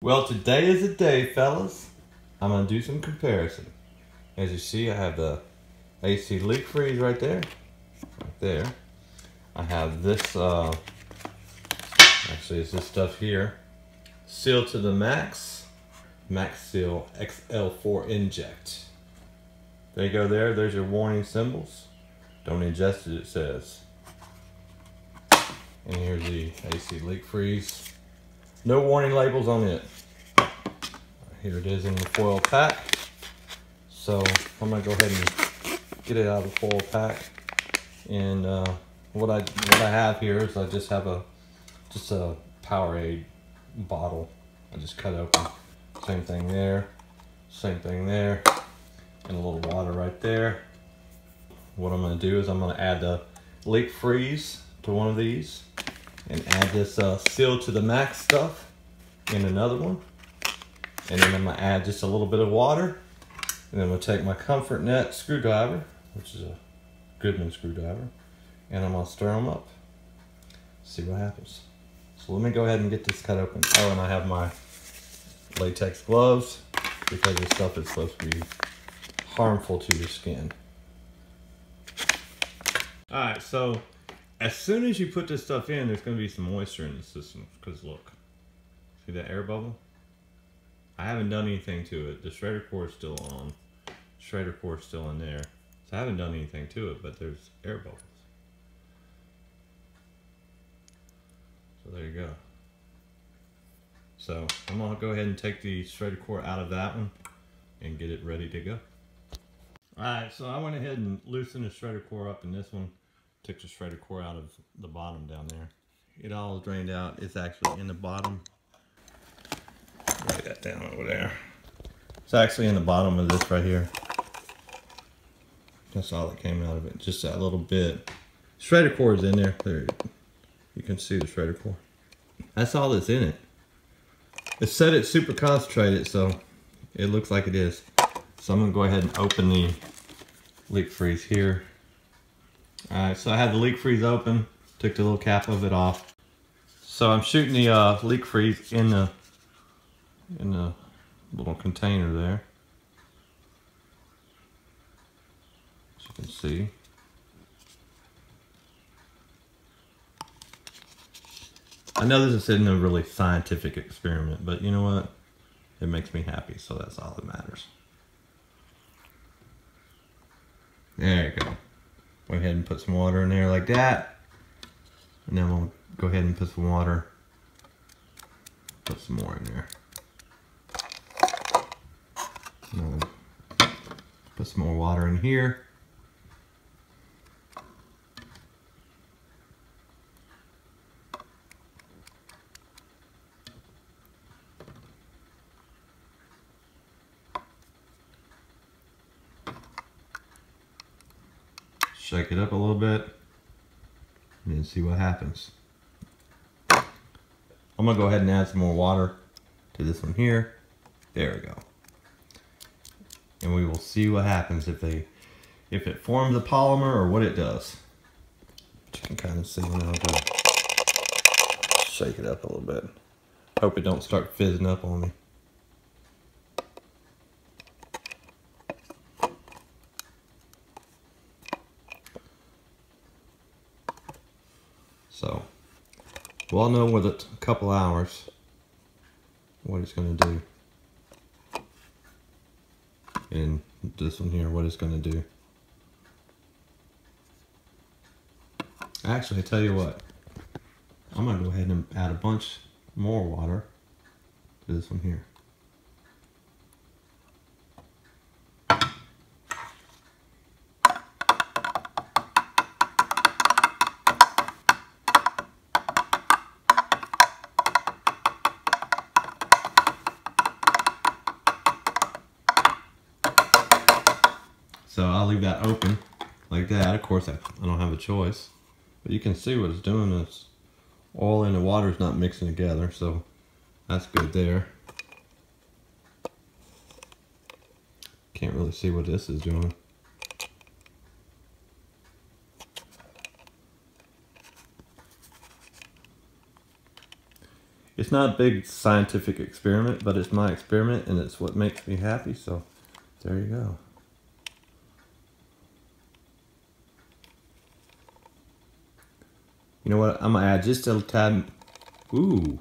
Well, today is the day, fellas. I'm gonna do some comparison. As you see, I have the AC leak freeze right there. Right there. I have this, actually it's this stuff here. Seal to the max. Max Seal XL4 Inject. There you go there. There's your warning symbols. Don't ingest it, it says. And here's the AC leak freeze. No warning labels on it. Here it is in the foil pack. So I'm gonna go ahead and get it out of the foil pack. And what I have here is I just have a Powerade bottle. I just cut open. Same thing there. Same thing there. And a little water right there. What I'm gonna do is I'm gonna add the leak freeze to one of these. And add this Seal to the Max stuff in another one. And then I'm going to add just a little bit of water. And then I'm going to take my Comfort Net screwdriver, which is a Goodman screwdriver. And I'm going to stir them up. See what happens. So let me go ahead and get this cut open. Oh, and I have my latex gloves because this stuff is supposed to be harmful to your skin. Alright, so as soon as you put this stuff in, there's going to be some moisture in the system. Because look, see that air bubble? I haven't done anything to it. The shredder core is still on. Shredder core is still in there. So I haven't done anything to it, but there's air bubbles. So there you go. So I'm going to go ahead and take the shredder core out of that one and get it ready to go. Alright, so I went ahead and loosened the shredder core up in this one. Took the shredder core out of the bottom down there. It all drained out. It's actually in the bottom. Write that down over there. It's actually in the bottom of this right here. That's all that came out of it. Just that little bit. Shredder core is in there. There, you can see the shredder core. That's all that's in it. It said it's super concentrated, so it looks like it is. So I'm gonna go ahead and open the leak freeze here. Alright, so I had the leak freeze open, took the little cap of it off. So I'm shooting the leak freeze in the little container there. As you can see. I know this isn't a really scientific experiment, but you know what? It makes me happy, so that's all that matters. There you go. Went ahead and put some water in there like that. And then we'll go ahead and put some water. Put some more in there. And we'll put some more water in here. Shake it up a little bit and then see what happens. I'm gonna go ahead and add some more water to this one here. There we go. And we will see what happens if it forms a polymer or what it does. But you can kind of see when I'll go shake it up a little bit. Hope it don't start fizzing up on me. So, we'll know with a couple hours what it's going to do. And this one here, what it's going to do. Actually, I tell you what. I'm going to go ahead and add a bunch more water to this one here. So I'll leave that open like that. Of course, I don't have a choice. But you can see what it's doing. It's oil and the water is not mixing together, so that's good there. Can't really see what this is doing. It's not a big scientific experiment, but it's my experiment and it's what makes me happy, so there you go. You know what, I'm gonna add just a tad. Ooh,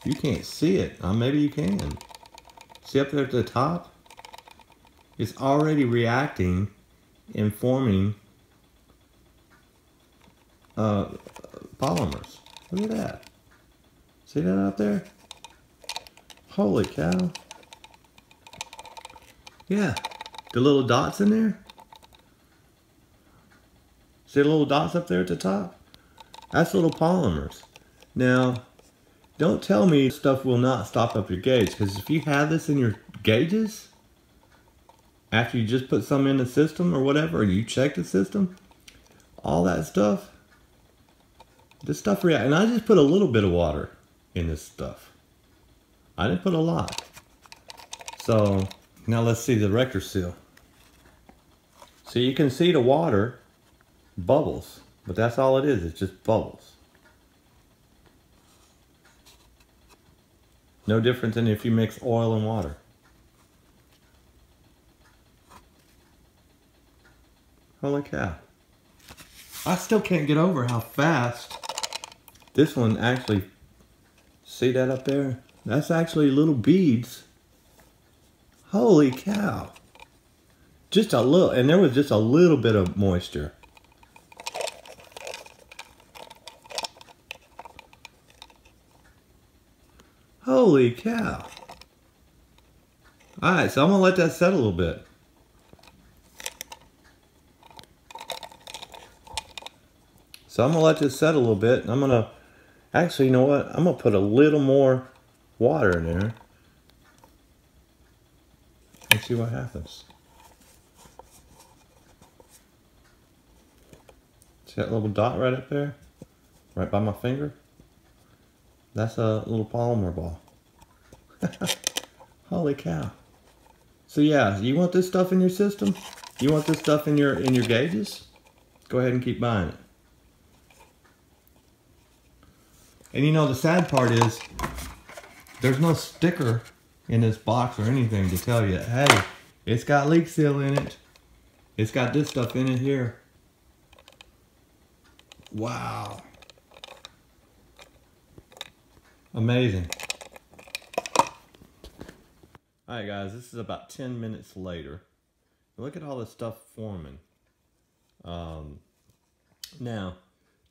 you can't see it. Maybe you can. See up there at the top? It's already reacting and forming polymers. Look at that. See that up there? Holy cow. Yeah, the little dots in there. See the little dots up there at the top? That's little polymers. Now, don't tell me stuff will not stop up your gauge, because if you have this in your gauges, after you just put some in the system or whatever, or you check the system, all that stuff, this stuff reacts. And I just put a little bit of water in this stuff. I didn't put a lot. So now let's see the rector seal. So you can see the water bubbles, but that's all it is. It's just bubbles. No different than if you mix oil and water. Holy cow. I still can't get over how fast this one actually, see that up there? That's actually little beads. Holy cow. Just a little, and there was just a little bit of moisture. Holy cow. Alright, so I'm gonna let that set a little bit. So I'm gonna let this set a little bit, and I'm gonna, actually, you know what? I'm gonna put a little more water in there and see what happens. See that little dot right up there? Right by my finger? That's a little polymer ball. Holy cow. So yeah, you want this stuff in your system? You want this stuff in your gauges? Go ahead and keep buying it. And you know, the sad part is, there's no sticker in this box or anything to tell you, hey, it's got leak seal in it. It's got this stuff in it here. Wow. Amazing. Alright guys, this is about 10 minutes later. Look at all this stuff forming. Now,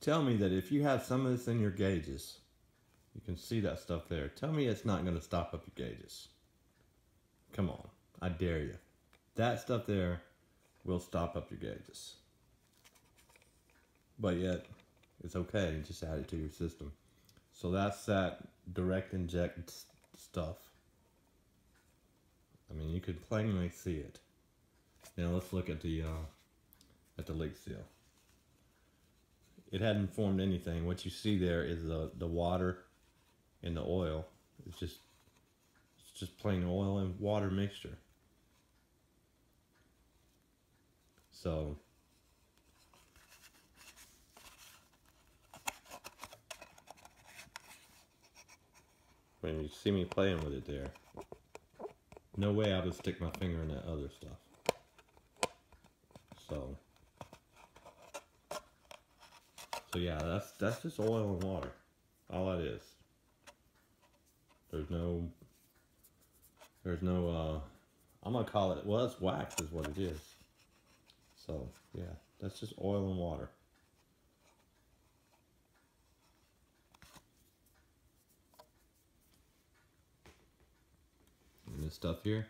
tell me that if you have some of this in your gauges, you can see that stuff there. Tell me it's not going to stop up your gauges. Come on, I dare you. That stuff there will stop up your gauges. But yet, it's okay, just add it to your system. So that's that direct inject stuff. I mean, you could plainly see it. Now let's look at the leak seal. It hadn't formed anything. What you see there is the water and the oil. It's just plain oil and water mixture. So when you see me playing with it there, no way I would stick my finger in that other stuff. So yeah, that's just oil and water. All that is. There's no I'm gonna call it, well, it's wax is what it is. So yeah, that's just oil and water. And this stuff here,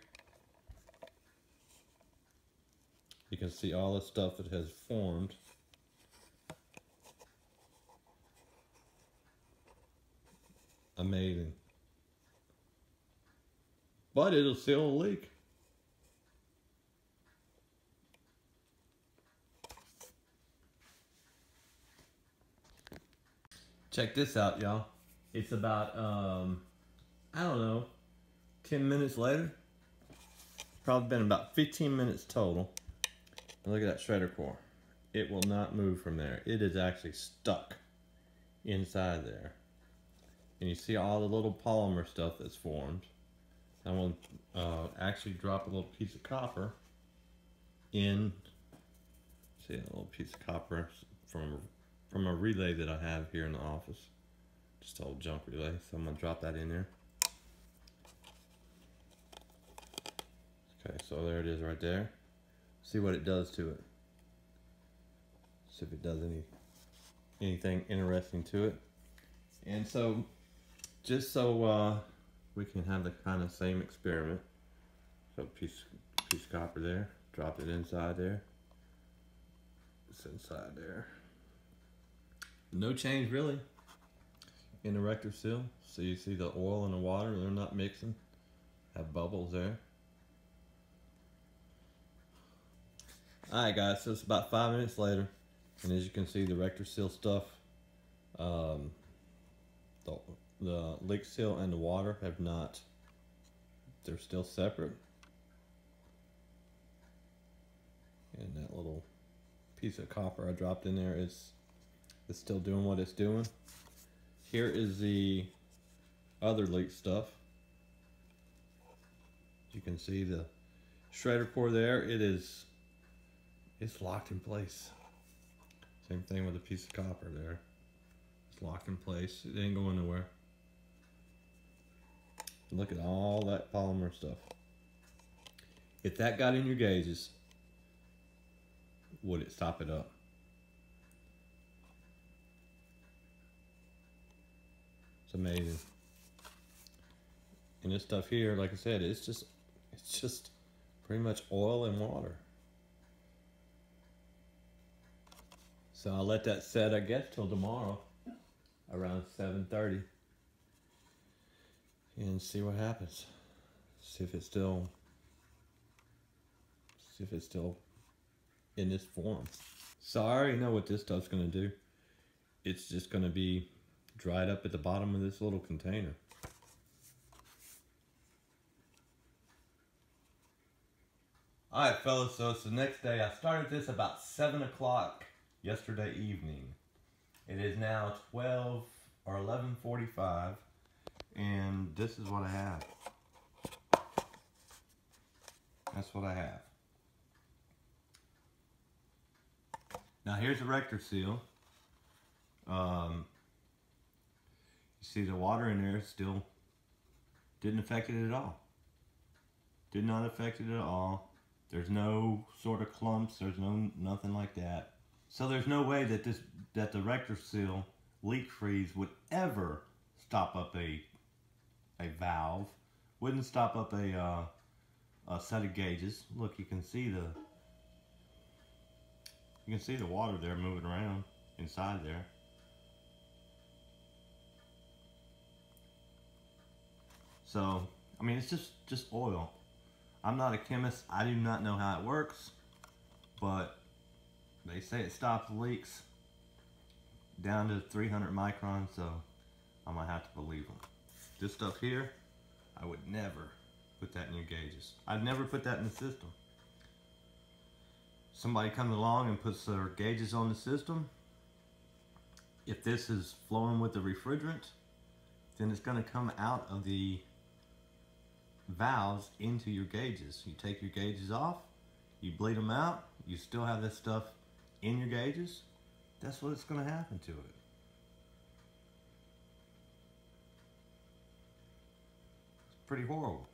you can see all the stuff that has formed. Amazing. But it'll seal a leak. Check this out, y'all. It's about, I don't know, 10 minutes later. Probably been about 15 minutes total. And look at that shredder core. It will not move from there. It is actually stuck inside there. and you see all the little polymer stuff that's formed. I'm going to actually drop a little piece of copper in. See, a little piece of copper from a relay that I have here in the office. Just an old junk relay, so I'm going to drop that in there. Okay, so there it is right there. See what it does to it. See if it does anything interesting to it. And so, just so we can have the kind of same experiment. So piece of copper there, drop it inside there. It's inside there. No change really in the rector seal. So you see the oil and the water, they're not mixing. Have bubbles there. Alright guys, so it's about 5 minutes later, and as you can see the rector seal stuff, the leak seal and the water have not, they're still separate. And that little piece of copper I dropped in there is still doing what it's doing. Here is the other leak stuff. As you can see the shredder core there, it's locked in place. Same thing with a piece of copper there. It's locked in place. It ain't going nowhere. Look at all that polymer stuff. If that got in your gauges, would it stop it up? It's amazing. And this stuff here, like I said, it's just pretty much oil and water. So I'll let that set, I guess, till tomorrow around 7:30 and see what happens. See if it's still in this form. So I already know what this stuff's gonna do. It's just gonna be dried up at the bottom of this little container. Alright fellas, so it's the next day. I started this about 7 o'clock yesterday evening. It is now 12 or 11:45, and this is what I have. That's what I have. Now here's the rector seal. You see the water in there still didn't affect it at all. Did not affect it at all. There's no sort of clumps. There's nothing like that. So there's no way that the rector seal leak freeze would ever stop up a valve. Wouldn't stop up a set of gauges. Look, you can see the water there moving around inside there. So I mean, it's just oil. I'm not a chemist. I do not know how it works, but they say it stops leaks down to 300 microns, so I'm gonna have to believe them. This stuff here, I would never put that in your gauges. I'd never put that in the system. Somebody comes along and puts their gauges on the system. If this is flowing with the refrigerant, then it's gonna come out of the valves into your gauges. You take your gauges off, you bleed them out, you still have this stuff in your gauges. That's what's going to happen to it. It's pretty horrible.